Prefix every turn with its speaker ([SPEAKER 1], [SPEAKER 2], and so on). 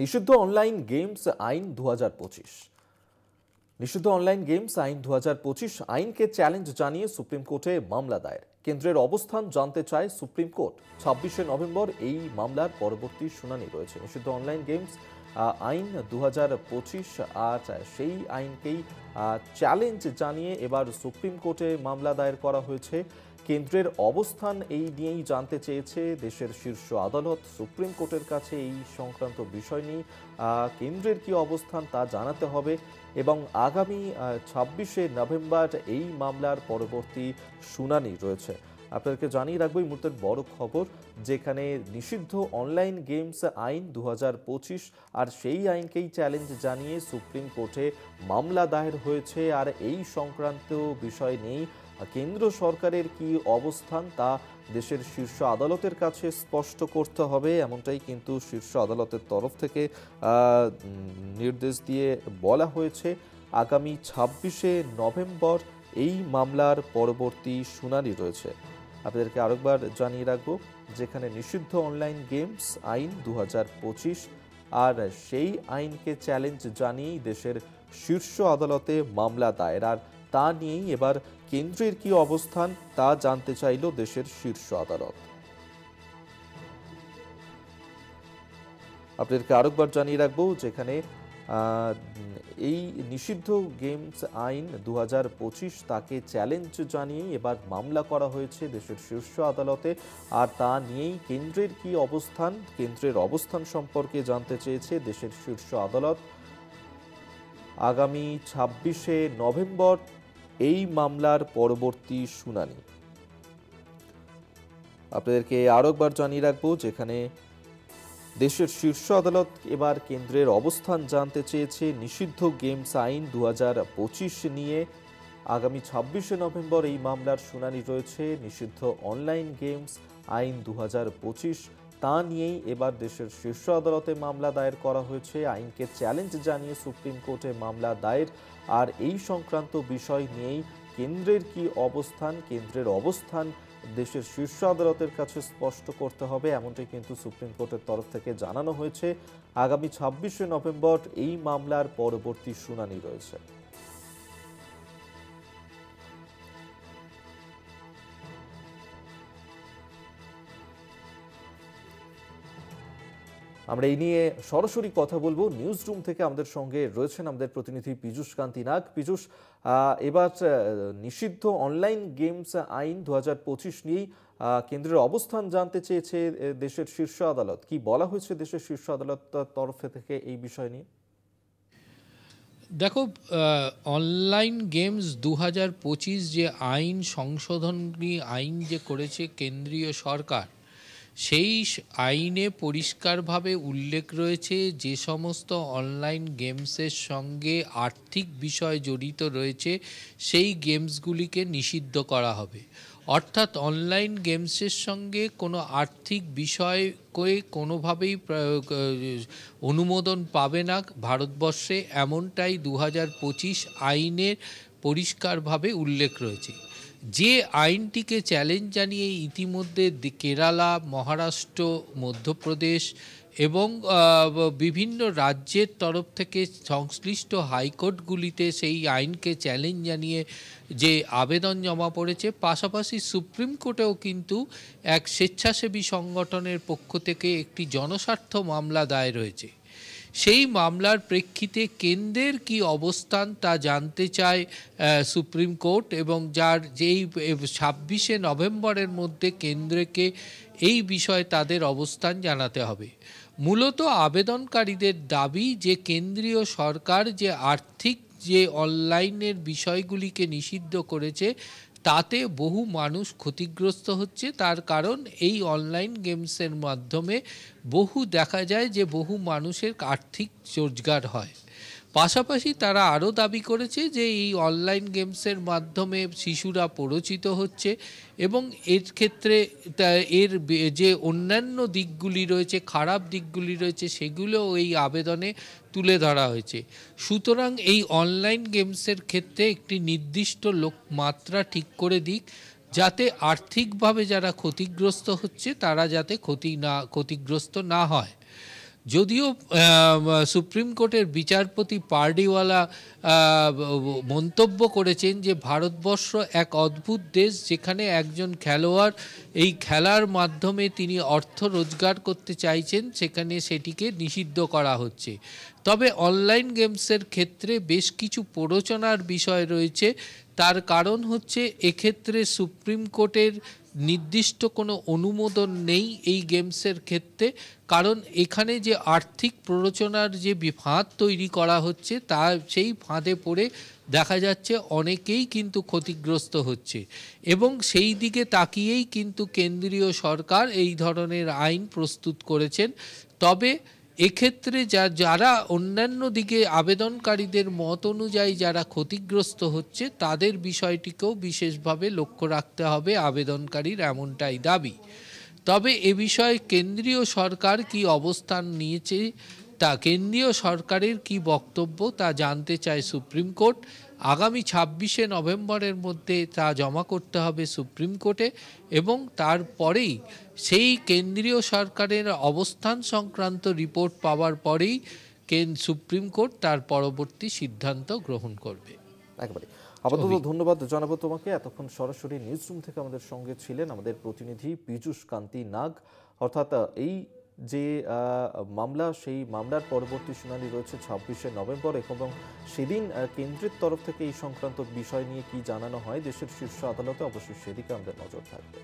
[SPEAKER 1] নিষিদ্ধ online games আইন 2025। নিষিদ্ধ অনলাইন গেমস আইন 2025 আইনকে চ্যালেঞ্জ জানিয়ে সুপ্রিম কোর্টে মামলা দায়ের। কেন্দ্রের অবস্থান জানতে চায় সুপ্রিম কোর্ট। 26শে নভেম্বর এই মামলার পরবর্তী শুনানি রয়েছে। নিষিদ্ধ অনলাইন গেমস আইন 2025 আর সেই আইনকেই চ্যালেঞ্জ জানিয়ে এবার সুপ্রিম কোর্টে মামলা দায়ের করা হয়েছে। কেন্দ্রের অবস্থান এই নিয়েই জানতে চেয়েছে দেশের শীর্ষ আদালত। সুপ্রিম কোর্টের কাছে এই সংক্রান্ত বিষয় নিয়ে কেন্দ্রের কি অবস্থান তা জানাতে হবে এবং আগামী 26শে নভেম্বর এই মামলার পরবর্তী শুনানি রয়েছে। আপনাদেরকে জানিয়ে রাখবো এই মুহূর্তের বড় খবর, যেখানে নিষিদ্ধ অনলাইন গেমস আইন 2025 আর সেই আইনকেই চ্যালেঞ্জ জানিয়ে সুপ্রিম কোর্টে মামলা দায়ের হয়েছে। আর এই সংক্রান্ত বিষয় নিয়েই কেন্দ্র সরকারের কি অবস্থান তা দেশের শীর্ষ আদালতের কাছে স্পষ্ট করতে হবে, এমনটাই কিন্তু শীর্ষ আদালতের তরফ থেকে নির্দেশ দিয়ে বলা হয়েছে। আগামী 26শে নভেম্বর এই মামলার পরবর্তী শুনানি রয়েছে। আপনাদেরকে আরেকবার জানিয়ে রাখবো, যেখানে নিষিদ্ধ অনলাইন গেমস আইন 2025 আর সেই আইনকে চ্যালেঞ্জ জানিয়েই দেশের শীর্ষ আদালতে মামলা দায়ের। আর তা নিয়েই এবার কেন্দ্রের কি অবস্থান তা জানতে চাইল দেশের শীর্ষ আদালত। আপনাদেরকে আরেকবার জানিয়ে রাখবো, যেখানে এই নিষিদ্ধ গেমস আইন 2025 তাকে চ্যালেঞ্জ জানিয়েই এবার মামলা করা হয়েছে দেশের শীর্ষ আদালতে। আর তা নিয়েই কেন্দ্রের কি অবস্থান, কেন্দ্রের অবস্থান সম্পর্কে জানতে চেয়েছে দেশের শীর্ষ আদালত। আগামী 26শে নভেম্বর এই মামলার পরবর্তী শুনানি। আপনাদেরকে আরো একবার জানিয়ে রাখবো, যেখানে দেশের শীর্ষ আদালত এবার কেন্দ্রের অবস্থান জানতে চেয়েছে নিষিদ্ধ গেমস আইন 2025 নিয়ে। আগামী 26শে নভেম্বর এই মামলার শুনানি রয়েছে। নিষিদ্ধ অনলাইন গেমস আইন 2025 তা নিয়েই এবার দেশের শীর্ষ আদালতে মামলা দায়ের করা হয়েছে। আইনকে চ্যালেঞ্জ জানিয়ে সুপ্রিম কোর্টে মামলা দায়ের। আর এই সংক্রান্ত বিষয় নিয়েই কেন্দ্রের কি অবস্থান, কেন্দ্রের অবস্থান দেশের শীর্ষ আদালতের কাছে স্পষ্ট করতে হবে, এমনটাই কিন্তু সুপ্রিম কোর্টের তরফ থেকে জানানো হয়েছে। আগামী 26শে নভেম্বর এই মামলার পরবর্তী শুনানি রয়েছে। আমরা এই নিয়ে সরাসরি কথা বলবো। নিউজ রুম থেকে আমাদের সঙ্গে রয়েছেন আমাদের প্রতিনিধি পীযূষ কান্তি নাগ। পীযূষ, এবার নিষিদ্ধ অনলাইন গেমস আইন 2025 নিয়েই কেন্দ্রের অবস্থান জানতে চেয়েছে দেশের শীর্ষ আদালত। কি বলা হয়েছে দেশের শীর্ষ আদালত তরফ থেকে এই বিষয় নিয়ে?
[SPEAKER 2] দেখো, অনলাইন গেমস 2025 যে আইন সংশোধনী আইন যে করেছে কেন্দ্রীয় সরকার, সেই আইনে পরিষ্কারভাবে উল্লেখ রয়েছে যে সমস্ত অনলাইন গেমসের সঙ্গে আর্থিক বিষয় জড়িত রয়েছে সেই গেমসগুলিকে নিষিদ্ধ করা হবে। অর্থাৎ অনলাইন গেমসের সঙ্গে কোনো আর্থিক বিষয়কে কোনোভাবেই অনুমোদন পাবে না ভারতবর্ষে, এমনটাই 2025 আইনের পরিষ্কারভাবে উল্লেখ রয়েছে। যে আইনটিকে চ্যালেঞ্জ জানিয়ে ইতিমধ্যে কেরালা, মহারাষ্ট্র, মধ্যপ্রদেশ এবং বিভিন্ন রাজ্যের তরফ থেকে সংশ্লিষ্ট হাইকোর্টগুলিতে সেই আইনকে চ্যালেঞ্জ জানিয়ে যে আবেদন জমা পড়েছে, পাশাপাশি সুপ্রিম কোর্টেও কিন্তু এক স্বেচ্ছাসেবী সংগঠনের পক্ষ থেকে একটি জনস্বার্থ মামলা দায়ের হয়েছে। সেই মামলার প্রেক্ষিতে কেন্দ্রের কি অবস্থান তা জানতে চায় সুপ্রিম কোর্ট, এবং যার যেই 26শে নভেম্বরের মধ্যে কেন্দ্রকে এই বিষয়ে তাদের অবস্থান জানাতে হবে। মূলত আবেদনকারীদের দাবি যে কেন্দ্রীয় সরকার যে আর্থিক যে অনলাইনের বিষয়গুলিকে নিষিদ্ধ করেছে তাতে বহু মানুষ ক্ষতিগ্রস্ত হচ্ছে। তার কারণ এই অনলাইন গেমসের মাধ্যমে দেখা যায় যে বহু মানুষের আর্থিক রোজগার হয়। পাশাপাশি তারা আরও দাবি করেছে যে এই অনলাইন গেমসের মাধ্যমে শিশুরা প্ররোচিত হচ্ছে এবং এর ক্ষেত্রে এর যে অন্যান্য দিকগুলি রয়েছে, খারাপ দিকগুলি রয়েছে, সেগুলো এই আবেদনে তুলে ধরা হয়েছে। সুতরাং এই অনলাইন গেমসের ক্ষেত্রে একটি নির্দিষ্ট মাত্রা ঠিক করে দিক, যাতে আর্থিকভাবে যারা ক্ষতিগ্রস্ত হচ্ছে তারা যাতে ক্ষতিগ্রস্ত না হয়। যদিও সুপ্রিম কোর্টের বিচারপতি পার্ডিওয়ালা মন্তব্য করেছেন যে ভারতবর্ষ এক অদ্ভুত দেশ, যেখানে একজন খেলোয়াড় এই খেলার মাধ্যমে তিনি অর্থ রোজগার করতে চাইছেন, সেখানে সেটিকে নিষিদ্ধ করা হচ্ছে। তবে অনলাইন গেমসের ক্ষেত্রে বেশ কিছু প্ররোচনার বিষয় রয়েছে। তার কারণ হচ্ছে এক্ষেত্রে সুপ্রিম কোর্টের নির্দিষ্ট কোনো অনুমোদন নেই এই গেমসের ক্ষেত্রে, কারণ এখানে যে আর্থিক প্ররোচনার যে ফাঁদ তৈরি করা হচ্ছে তা সেই ফাঁদে পড়ে দেখা যাচ্ছে অনেকেই কিন্তু ক্ষতিগ্রস্ত হচ্ছে, এবং সেই দিকে তাকিয়েই কিন্তু কেন্দ্রীয় সরকার এই ধরনের আইন প্রস্তুত করেছেন। তবে এক্ষেত্রে যারা অন্যান্য দিকে আবেদনকারীদের মত অনুযায়ী যারা ক্ষতিগ্রস্ত হচ্ছে তাদের বিষয়টিকেও বিশেষভাবে লক্ষ্য রাখতে হবে আবেদনকারীর, এমনটাই দাবি। তবে এ বিষয়ে কেন্দ্রীয় সরকার কি অবস্থান নিয়েছে, তা কেন্দ্রীয় সরকারের কি বক্তব্য তা জানতে চায় সুপ্রিম কোর্ট। আগামী 26শে নভেম্বরের মধ্যে তা জমা করতে হবে সুপ্রিম কোর্টে, এবং তারপরেই সেই কেন্দ্রীয় সরকারের অবস্থান সংক্রান্ত রিপোর্ট পাওয়ার পরেই সুপ্রিম কোর্ট তার পরবর্তী সিদ্ধান্ত গ্রহণ করবে।
[SPEAKER 1] একেবারে আপাতত ধন্যবাদ জানাবো তোমাকে। এতক্ষণ সরাসরি নিউজ রুম থেকে আমাদের সঙ্গে ছিলেন আমাদের প্রতিনিধি পীযূষ কান্তি নাগ। অর্থাৎ এই যে মামলা, সেই মামলার পরবর্তী শুনানি রয়েছে 26শে নভেম্বর, এবং সেদিন কেন্দ্রের তরফ থেকে এই সংক্রান্ত বিষয় নিয়ে কি জানানো হয় দেশের শীর্ষ আদালতে, অবশ্যই সেদিকে আমাদের নজর থাকবে।